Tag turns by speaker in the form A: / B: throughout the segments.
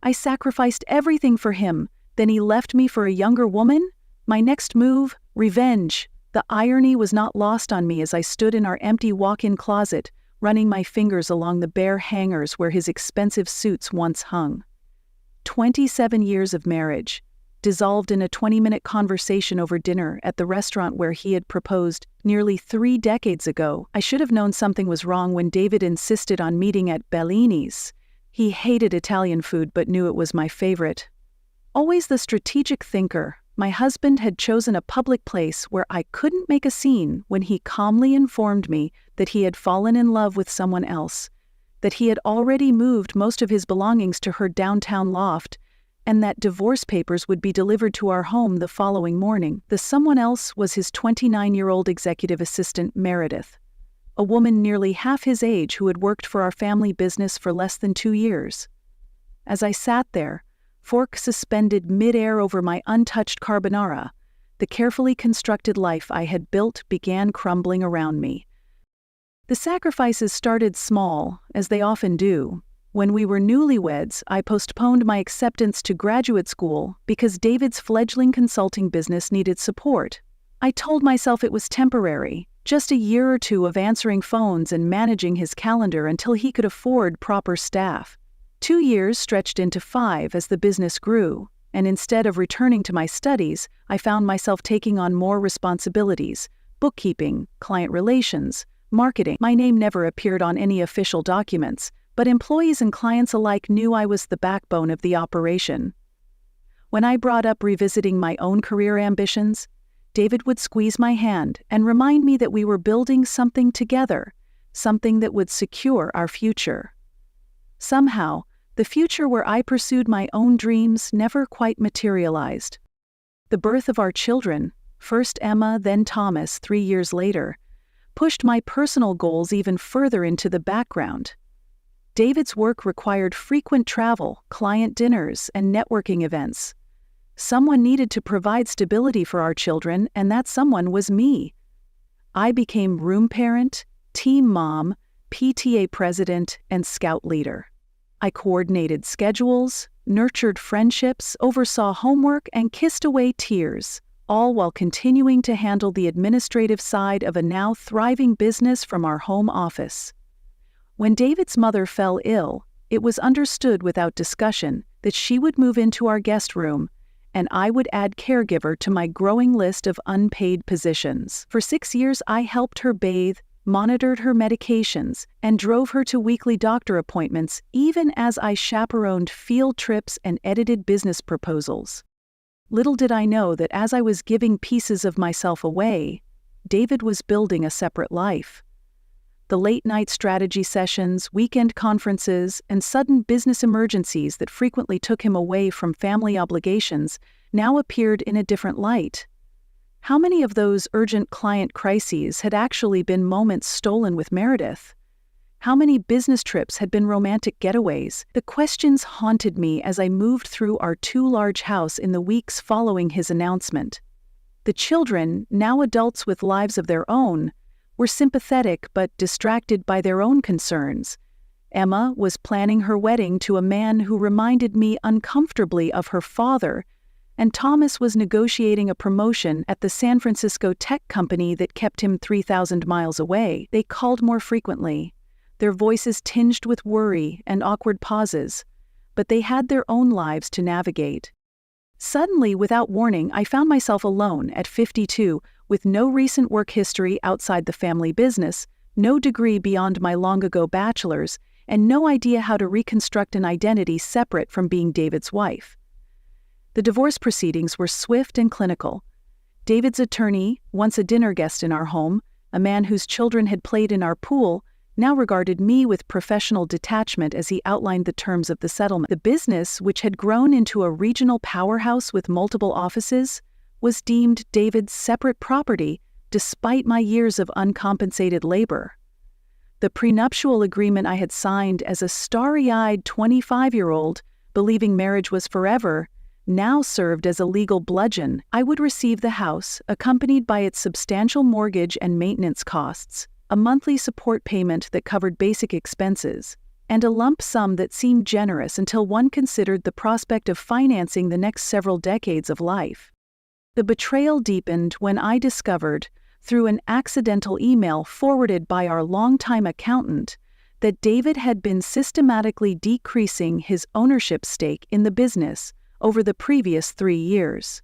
A: I sacrificed everything for him, then he left me for a younger woman? My next move? Revenge. The irony was not lost on me as I stood in our empty walk-in closet, running my fingers along the bare hangers where his expensive suits once hung. 27 years of marriage, dissolved in a 20-minute conversation over dinner at the restaurant where he had proposed nearly 3 decades ago. I should have known something was wrong when David insisted on meeting at Bellini's. He hated Italian food but knew it was my favorite. Always the strategic thinker, my husband had chosen a public place where I couldn't make a scene when he calmly informed me that he had fallen in love with someone else, that he had already moved most of his belongings to her downtown loft, and that divorce papers would be delivered to our home the following morning. The someone else was his 29-year-old executive assistant, Meredith, a woman nearly half his age who had worked for our family business for less than 2 years. As I sat there, fork suspended mid-air over my untouched carbonara, the carefully constructed life I had built began crumbling around me. The sacrifices started small, as they often do. When we were newlyweds, I postponed my acceptance to graduate school because David's fledgling consulting business needed support. I told myself it was temporary, just a year or 2 of answering phones and managing his calendar until he could afford proper staff. 2 years stretched into 5 as the business grew, and instead of returning to my studies, I found myself taking on more responsibilities: bookkeeping, client relations, marketing. My name never appeared on any official documents, but employees and clients alike knew I was the backbone of the operation. When I brought up revisiting my own career ambitions, David would squeeze my hand and remind me that we were building something together, something that would secure our future. Somehow, the future where I pursued my own dreams never quite materialized. The birth of our children, first Emma, then Thomas 3 years later, pushed my personal goals even further into the background. David's work required frequent travel, client dinners, and networking events. Someone needed to provide stability for our children, and that someone was me. I became room parent, team mom, PTA president, and scout leader. I coordinated schedules, nurtured friendships, oversaw homework, and kissed away tears, all while continuing to handle the administrative side of a now thriving business from our home office. When David's mother fell ill, it was understood without discussion that she would move into our guest room, and I would add caregiver to my growing list of unpaid positions. For 6 years, I helped her bathe, monitored her medications, and drove her to weekly doctor appointments, even as I chaperoned field trips and edited business proposals. Little did I know that as I was giving pieces of myself away, David was building a separate life. The late-night strategy sessions, weekend conferences, and sudden business emergencies that frequently took him away from family obligations now appeared in a different light. How many of those urgent client crises had actually been moments stolen with Meredith? How many business trips had been romantic getaways? The questions haunted me as I moved through our too-large house in the weeks following his announcement. The children, now adults with lives of their own, were sympathetic but distracted by their own concerns. Emma was planning her wedding to a man who reminded me uncomfortably of her father, and Thomas was negotiating a promotion at the San Francisco tech company that kept him 3,000 miles away. They called more frequently, their voices tinged with worry and awkward pauses, but they had their own lives to navigate. Suddenly, without warning, I found myself alone at 52, with no recent work history outside the family business, no degree beyond my long-ago bachelor's, and no idea how to reconstruct an identity separate from being David's wife. The divorce proceedings were swift and clinical. David's attorney, once a dinner guest in our home, a man whose children had played in our pool, now regarded me with professional detachment as he outlined the terms of the settlement. The business, which had grown into a regional powerhouse with multiple offices, was deemed David's separate property despite my years of uncompensated labor. The prenuptial agreement I had signed as a starry-eyed 25-year-old, believing marriage was forever, now served as a legal bludgeon. I would receive the house, accompanied by its substantial mortgage and maintenance costs, a monthly support payment that covered basic expenses, and a lump sum that seemed generous until one considered the prospect of financing the next several decades of life. The betrayal deepened when I discovered, through an accidental email forwarded by our longtime accountant, that David had been systematically decreasing his ownership stake in the business over the previous 3 years.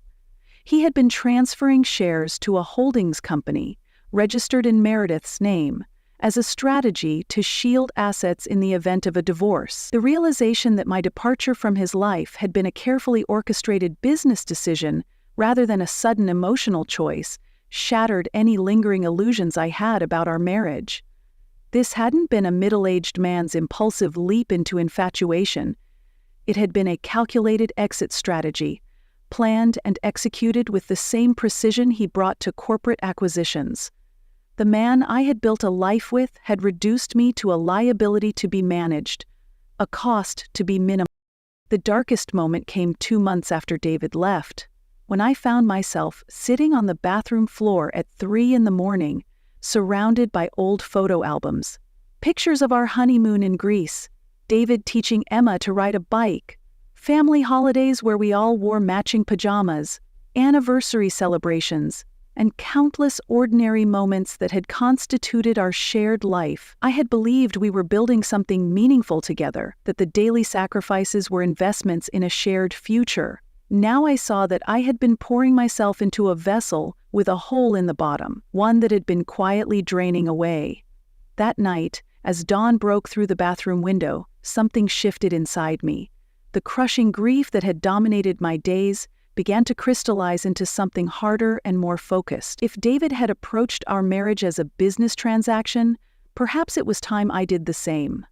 A: He had been transferring shares to a holdings company, registered in Meredith's name, as a strategy to shield assets in the event of a divorce. The realization that my departure from his life had been a carefully orchestrated business decision rather than a sudden emotional choice shattered any lingering illusions I had about our marriage. This hadn't been a middle-aged man's impulsive leap into infatuation. It had been a calculated exit strategy, planned and executed with the same precision he brought to corporate acquisitions. The man I had built a life with had reduced me to a liability to be managed, a cost to be minimized. The darkest moment came 2 months after David left, when I found myself sitting on the bathroom floor at 3 a.m, surrounded by old photo albums. Pictures of our honeymoon in Greece, David teaching Emma to ride a bike, family holidays where we all wore matching pajamas, anniversary celebrations, and countless ordinary moments that had constituted our shared life. I had believed we were building something meaningful together, that the daily sacrifices were investments in a shared future. Now I saw that I had been pouring myself into a vessel with a hole in the bottom, one that had been quietly draining away. That night, as dawn broke through the bathroom window, something shifted inside me. The crushing grief that had dominated my days began to crystallize into something harder and more focused. If David had approached our marriage as a business transaction, perhaps it was time I did the same.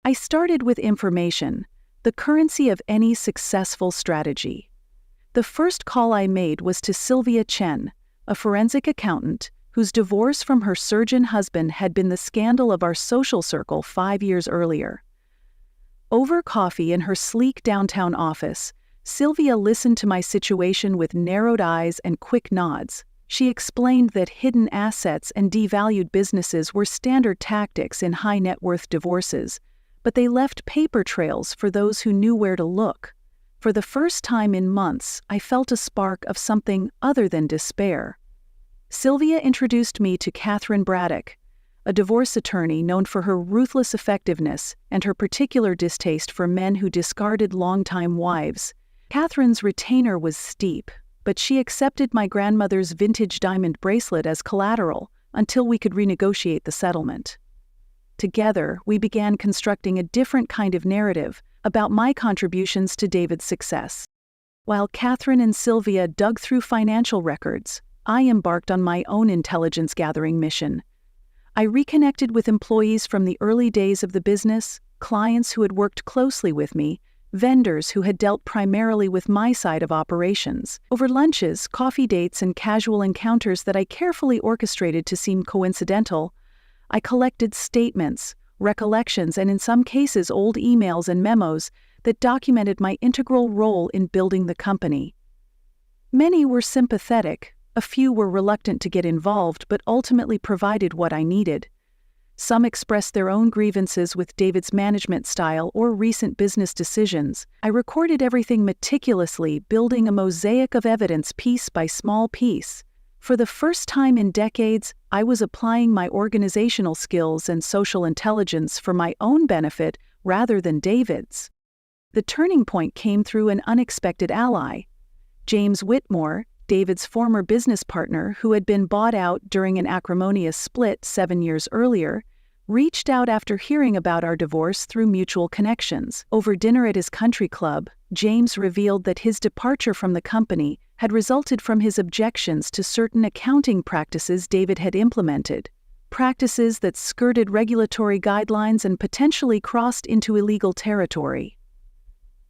A: I started with information, the currency of any successful strategy. The first call I made was to Sylvia Chen, a forensic accountant whose divorce from her surgeon husband had been the scandal of our social circle 5 years earlier. Over coffee in her sleek downtown office, Sylvia listened to my situation with narrowed eyes and quick nods. She explained that hidden assets and devalued businesses were standard tactics in high-net-worth divorces, but they left paper trails for those who knew where to look. For the first time in months, I felt a spark of something other than despair. Sylvia introduced me to Catherine Braddock, a divorce attorney known for her ruthless effectiveness and her particular distaste for men who discarded longtime wives. Catherine's retainer was steep, but she accepted my grandmother's vintage diamond bracelet as collateral until we could renegotiate the settlement. Together, we began constructing a different kind of narrative about my contributions to David's success. While Catherine and Sylvia dug through financial records, I embarked on my own intelligence-gathering mission. I reconnected with employees from the early days of the business, clients who had worked closely with me, vendors who had dealt primarily with my side of operations. Over lunches, coffee dates, and casual encounters that I carefully orchestrated to seem coincidental, I collected statements, recollections, and in some cases old emails and memos that documented my integral role in building the company. Many were sympathetic, a few were reluctant to get involved but ultimately provided what I needed. Some expressed their own grievances with David's management style or recent business decisions. I recorded everything meticulously, building a mosaic of evidence piece by small piece. For the first time in decades, I was applying my organizational skills and social intelligence for my own benefit rather than David's. The turning point came through an unexpected ally. James Whitmore, David's former business partner who had been bought out during an acrimonious split 7 years earlier, reached out after hearing about our divorce through mutual connections. Over dinner at his country club, James revealed that his departure from the company had resulted from his objections to certain accounting practices David had implemented, practices that skirted regulatory guidelines and potentially crossed into illegal territory.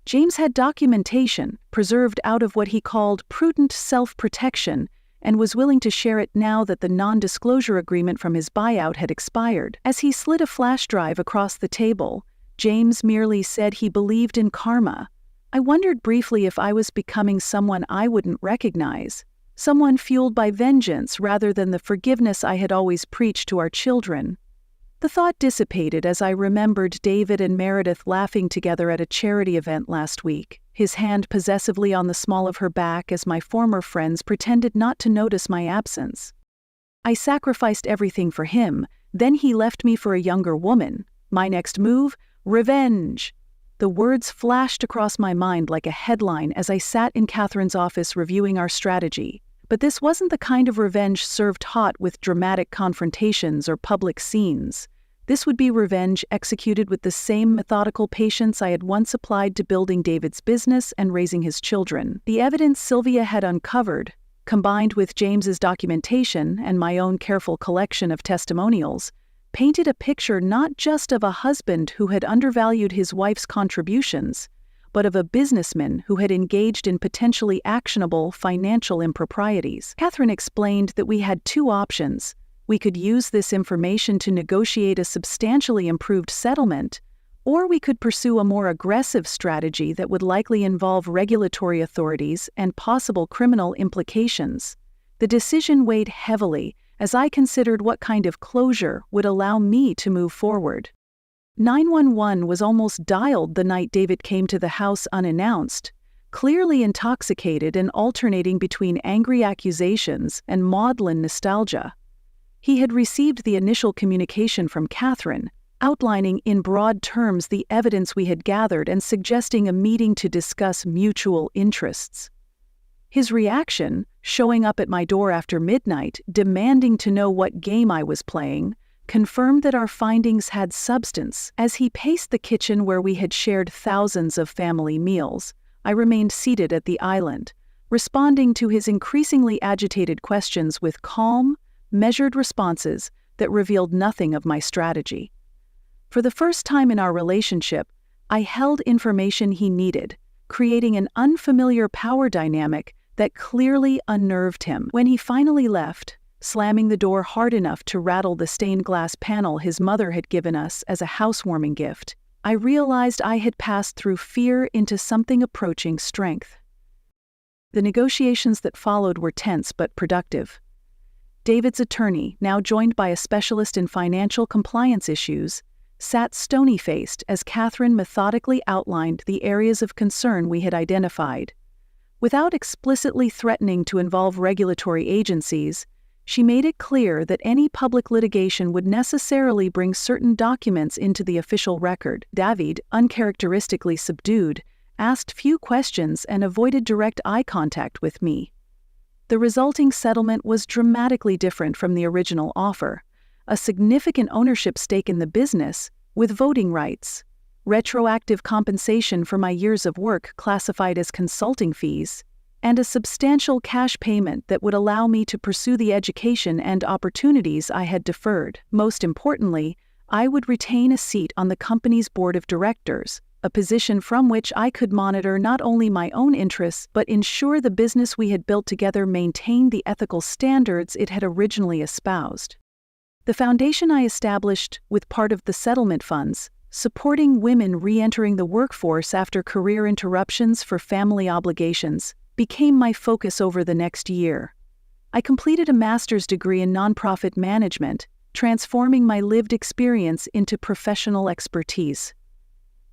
A: James had documentation, preserved out of what he called prudent self-protection, and was willing to share it now that the non-disclosure agreement from his buyout had expired. As he slid a flash drive across the table, James merely said he believed in karma. I wondered briefly if I was becoming someone I wouldn't recognize, someone fueled by vengeance rather than the forgiveness I had always preached to our children. The thought dissipated as I remembered David and Meredith laughing together at a charity event last week, his hand possessively on the small of her back as my former friends pretended not to notice my absence. I sacrificed everything for him, then he left me for a younger woman. My next move? Revenge! The words flashed across my mind like a headline as I sat in Catherine's office reviewing our strategy. But this wasn't the kind of revenge served hot with dramatic confrontations or public scenes. This would be revenge executed with the same methodical patience I had once applied to building David's business and raising his children. The evidence Sylvia had uncovered, combined with James's documentation and my own careful collection of testimonials, painted a picture not just of a husband who had undervalued his wife's contributions, but of a businessman who had engaged in potentially actionable financial improprieties. Catherine explained that we had two options. We could use this information to negotiate a substantially improved settlement, or we could pursue a more aggressive strategy that would likely involve regulatory authorities and possible criminal implications. The decision weighed heavily as I considered what kind of closure would allow me to move forward. 911 was almost dialed the night David came to the house unannounced, clearly intoxicated and alternating between angry accusations and maudlin nostalgia. He had received the initial communication from Catherine, outlining in broad terms the evidence we had gathered and suggesting a meeting to discuss mutual interests. His reaction, showing up at my door after midnight, demanding to know what game I was playing, confirmed that our findings had substance. As he paced the kitchen where we had shared thousands of family meals, I remained seated at the island, responding to his increasingly agitated questions with calm, measured responses that revealed nothing of my strategy. For the first time in our relationship, I held information he needed, creating an unfamiliar power dynamic that clearly unnerved him. When he finally left, slamming the door hard enough to rattle the stained glass panel his mother had given us as a housewarming gift, I realized I had passed through fear into something approaching strength. The negotiations that followed were tense but productive. David's attorney, now joined by a specialist in financial compliance issues, sat stony-faced as Catherine methodically outlined the areas of concern we had identified. Without explicitly threatening to involve regulatory agencies, she made it clear that any public litigation would necessarily bring certain documents into the official record. David, uncharacteristically subdued, asked few questions and avoided direct eye contact with me. The resulting settlement was dramatically different from the original offer: a significant ownership stake in the business, with voting rights, retroactive compensation for my years of work classified as consulting fees, and a substantial cash payment that would allow me to pursue the education and opportunities I had deferred. Most importantly, I would retain a seat on the company's board of directors, a position from which I could monitor not only my own interests but ensure the business we had built together maintained the ethical standards it had originally espoused. The foundation I established with part of the settlement funds, supporting women re-entering the workforce after career interruptions for family obligations, became my focus over the next year. I completed a master's degree in nonprofit management, transforming my lived experience into professional expertise.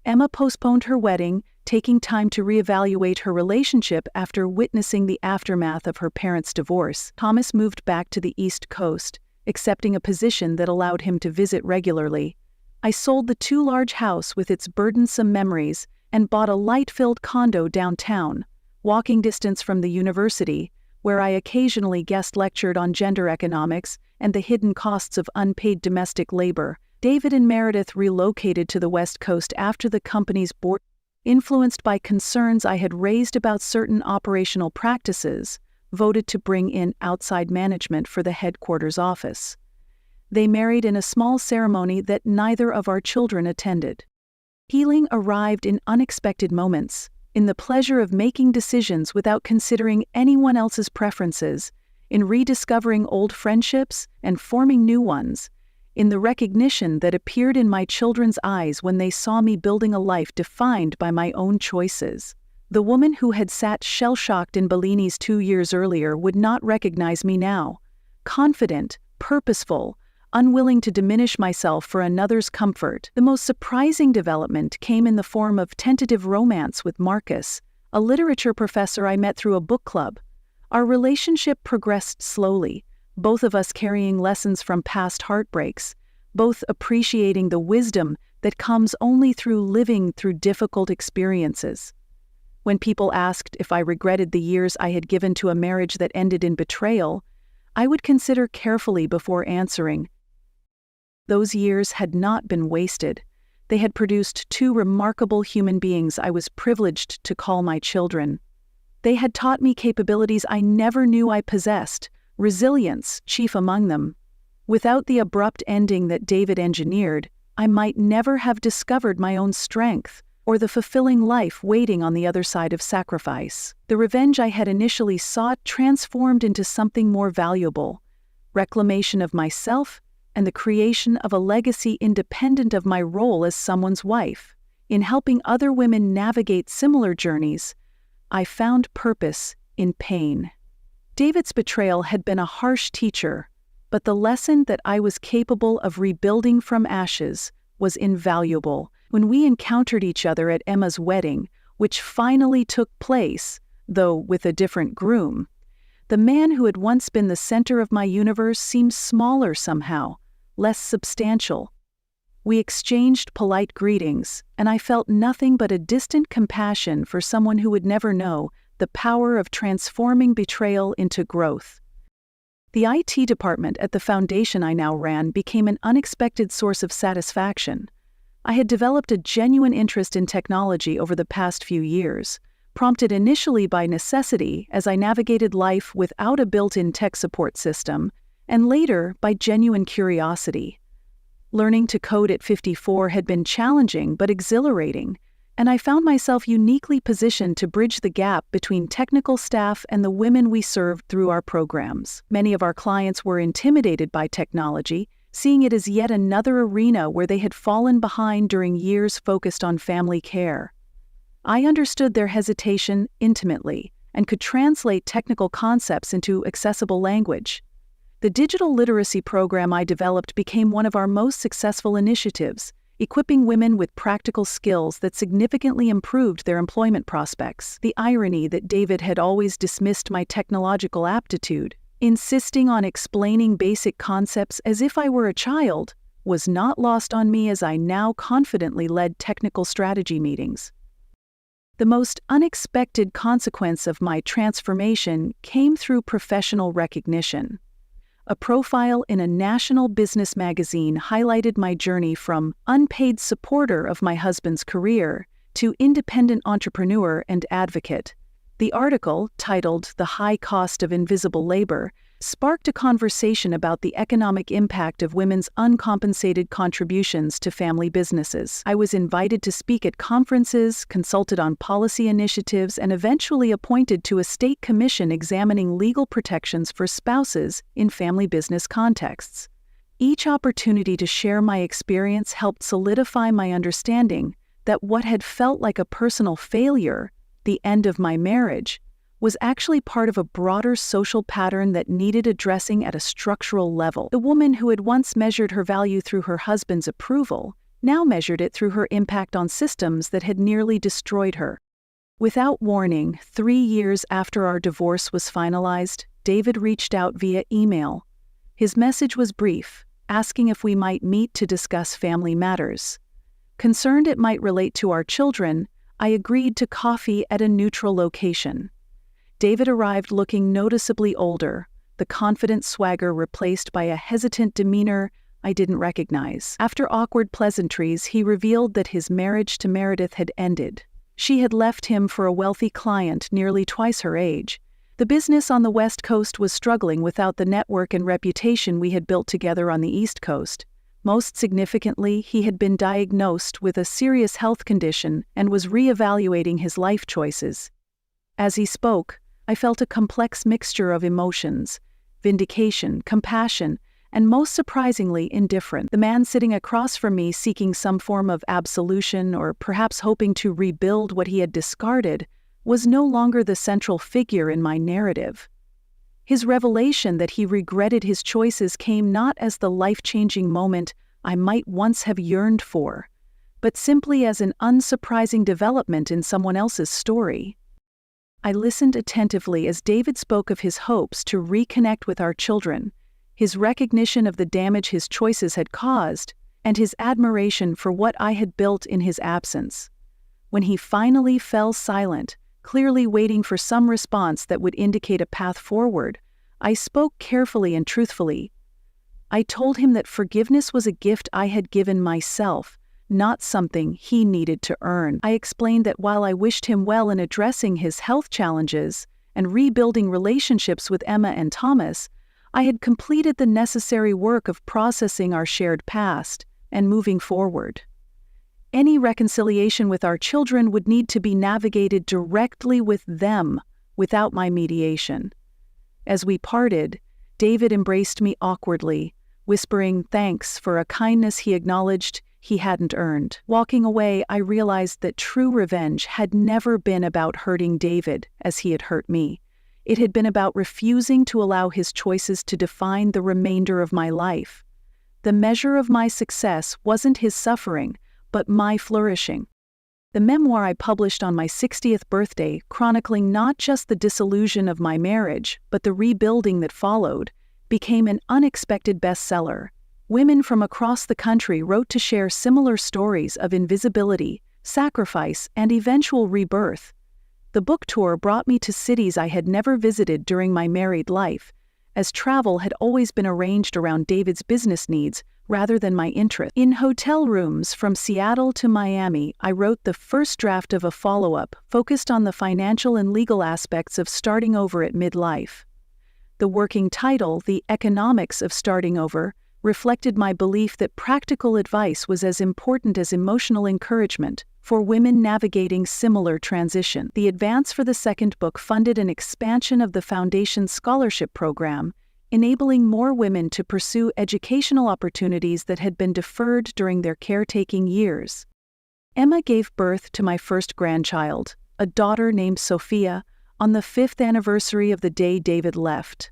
A: Emma postponed her wedding, taking time to reevaluate her relationship after witnessing the aftermath of her parents' divorce. Thomas moved back to the East Coast, accepting a position that allowed him to visit regularly. I sold the too-large house with its burdensome memories and bought a light-filled condo downtown, walking distance from the university, where I occasionally guest lectured on gender economics and the hidden costs of unpaid domestic labor. David and Meredith relocated to the West Coast after the company's board, influenced by concerns I had raised about certain operational practices, voted to bring in outside management for the headquarters office. They married in a small ceremony that neither of our children attended. Healing arrived in unexpected moments, in the pleasure of making decisions without considering anyone else's preferences, in rediscovering old friendships and forming new ones, in the recognition that appeared in my children's eyes when they saw me building a life defined by my own choices. The woman who had sat shell-shocked in Bellini's 2 years earlier would not recognize me now. Confident, purposeful, unwilling to diminish myself for another's comfort. The most surprising development came in the form of tentative romance with Marcus, a literature professor I met through a book club. Our relationship progressed slowly, both of us carrying lessons from past heartbreaks, both appreciating the wisdom that comes only through living through difficult experiences. When people asked if I regretted the years I had given to a marriage that ended in betrayal, I would consider carefully before answering. Those years had not been wasted. They had produced two remarkable human beings I was privileged to call my children. They had taught me capabilities I never knew I possessed, resilience chief among them. Without the abrupt ending that David engineered, I might never have discovered my own strength, or the fulfilling life waiting on the other side of sacrifice. The revenge I had initially sought transformed into something more valuable: reclamation of myself and the creation of a legacy independent of my role as someone's wife. In helping other women navigate similar journeys, I found purpose in pain. David's betrayal had been a harsh teacher, but the lesson that I was capable of rebuilding from ashes was invaluable. When we encountered each other at Emma's wedding, which finally took place, though with a different groom, the man who had once been the center of my universe seemed smaller somehow, less substantial. We exchanged polite greetings, and I felt nothing but a distant compassion for someone who would never know the power of transforming betrayal into growth. The IT department at the foundation I now ran became an unexpected source of satisfaction. I had developed a genuine interest in technology over the past few years, prompted initially by necessity as I navigated life without a built-in tech support system, and later by genuine curiosity. Learning to code at 54 had been challenging but exhilarating, and I found myself uniquely positioned to bridge the gap between technical staff and the women we served through our programs. Many of our clients were intimidated by technology, seeing it as yet another arena where they had fallen behind during years focused on family care. I understood their hesitation intimately and could translate technical concepts into accessible language. The digital literacy program I developed became one of our most successful initiatives, equipping women with practical skills that significantly improved their employment prospects. The irony that David had always dismissed my technological aptitude, insisting on explaining basic concepts as if I were a child, was not lost on me as I now confidently led technical strategy meetings. The most unexpected consequence of my transformation came through professional recognition. A profile in a national business magazine highlighted my journey from unpaid supporter of my husband's career to independent entrepreneur and advocate. The article, titled "The High Cost of Invisible Labor," sparked a conversation about the economic impact of women's uncompensated contributions to family businesses. I was invited to speak at conferences, consulted on policy initiatives, and eventually appointed to a state commission examining legal protections for spouses in family business contexts. Each opportunity to share my experience helped solidify my understanding that what had felt like a personal failure, the end of my marriage, was actually part of a broader social pattern that needed addressing at a structural level. The woman who had once measured her value through her husband's approval now measured it through her impact on systems that had nearly destroyed her. Without warning, 3 years after our divorce was finalized, David reached out via email. His message was brief, asking if we might meet to discuss family matters. Concerned it might relate to our children, I agreed to coffee at a neutral location. David arrived looking noticeably older, the confident swagger replaced by a hesitant demeanor I didn't recognize. After awkward pleasantries, he revealed that his marriage to Meredith had ended. She had left him for a wealthy client nearly twice her age. The business on the West Coast was struggling without the network and reputation we had built together on the East Coast. Most significantly, he had been diagnosed with a serious health condition and was reevaluating his life choices. As he spoke, I felt a complex mixture of emotions: vindication, compassion, and most surprisingly, indifference. The man sitting across from me seeking some form of absolution or perhaps hoping to rebuild what he had discarded was no longer the central figure in my narrative. His revelation that he regretted his choices came not as the life-changing moment I might once have yearned for, but simply as an unsurprising development in someone else's story. I listened attentively as David spoke of his hopes to reconnect with our children, his recognition of the damage his choices had caused, and his admiration for what I had built in his absence. When he finally fell silent, clearly waiting for some response that would indicate a path forward, I spoke carefully and truthfully. I told him that forgiveness was a gift I had given myself, not something he needed to earn. I explained that while I wished him well in addressing his health challenges and rebuilding relationships with Emma and Thomas, I had completed the necessary work of processing our shared past and moving forward. Any reconciliation with our children would need to be navigated directly with them, without my mediation. As we parted, David embraced me awkwardly, whispering thanks for a kindness he acknowledged he hadn't earned. Walking away, I realized that true revenge had never been about hurting David as he had hurt me. It had been about refusing to allow his choices to define the remainder of my life. The measure of my success wasn't his suffering, but my flourishing. The memoir I published on my 60th birthday, chronicling not just the disillusion of my marriage, but the rebuilding that followed, became an unexpected bestseller. Women from across the country wrote to share similar stories of invisibility, sacrifice, and eventual rebirth. The book tour brought me to cities I had never visited during my married life, as travel had always been arranged around David's business needs rather than my interest. In hotel rooms from Seattle to Miami, I wrote the first draft of a follow-up focused on the financial and legal aspects of starting over at midlife. The working title, The Economics of Starting Over, reflected my belief that practical advice was as important as emotional encouragement for women navigating similar transition. The advance for the second book funded an expansion of the Foundation's scholarship program, enabling more women to pursue educational opportunities that had been deferred during their caretaking years. Emma gave birth to my first grandchild, a daughter named Sophia, on the 5th anniversary of the day David left.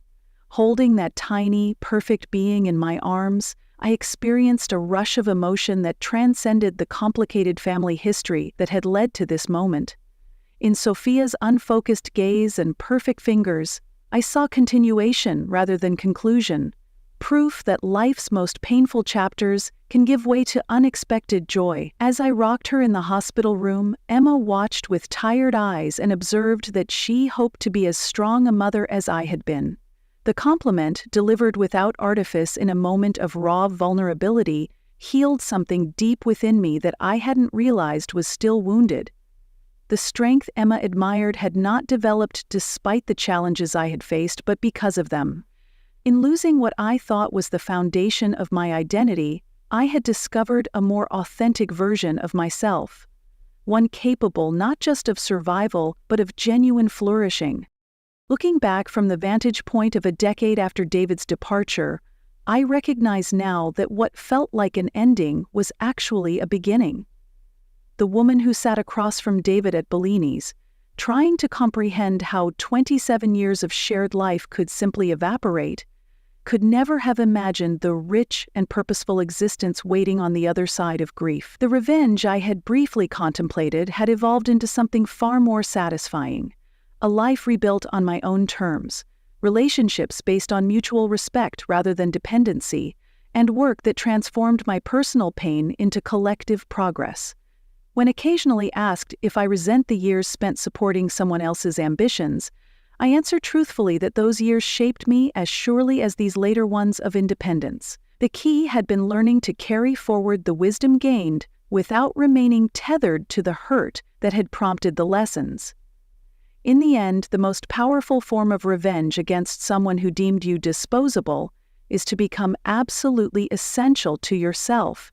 A: Holding that tiny, perfect being in my arms, I experienced a rush of emotion that transcended the complicated family history that had led to this moment. In Sophia's unfocused gaze and perfect fingers, I saw continuation rather than conclusion, proof that life's most painful chapters can give way to unexpected joy. As I rocked her in the hospital room, Emma watched with tired eyes and observed that she hoped to be as strong a mother as I had been. The compliment, delivered without artifice in a moment of raw vulnerability, healed something deep within me that I hadn't realized was still wounded. The strength Emma admired had not developed despite the challenges I had faced, but because of them. In losing what I thought was the foundation of my identity, I had discovered a more authentic version of myself, one capable not just of survival, but of genuine flourishing. Looking back from the vantage point of a decade after David's departure, I recognize now that what felt like an ending was actually a beginning. The woman who sat across from David at Bellini's, trying to comprehend how 27 years of shared life could simply evaporate, could never have imagined the rich and purposeful existence waiting on the other side of grief. The revenge I had briefly contemplated had evolved into something far more satisfying. A life rebuilt on my own terms, relationships based on mutual respect rather than dependency, and work that transformed my personal pain into collective progress. When occasionally asked if I resent the years spent supporting someone else's ambitions, I answer truthfully that those years shaped me as surely as these later ones of independence. The key had been learning to carry forward the wisdom gained without remaining tethered to the hurt that had prompted the lessons. In the end, the most powerful form of revenge against someone who deemed you disposable is to become absolutely essential to yourself.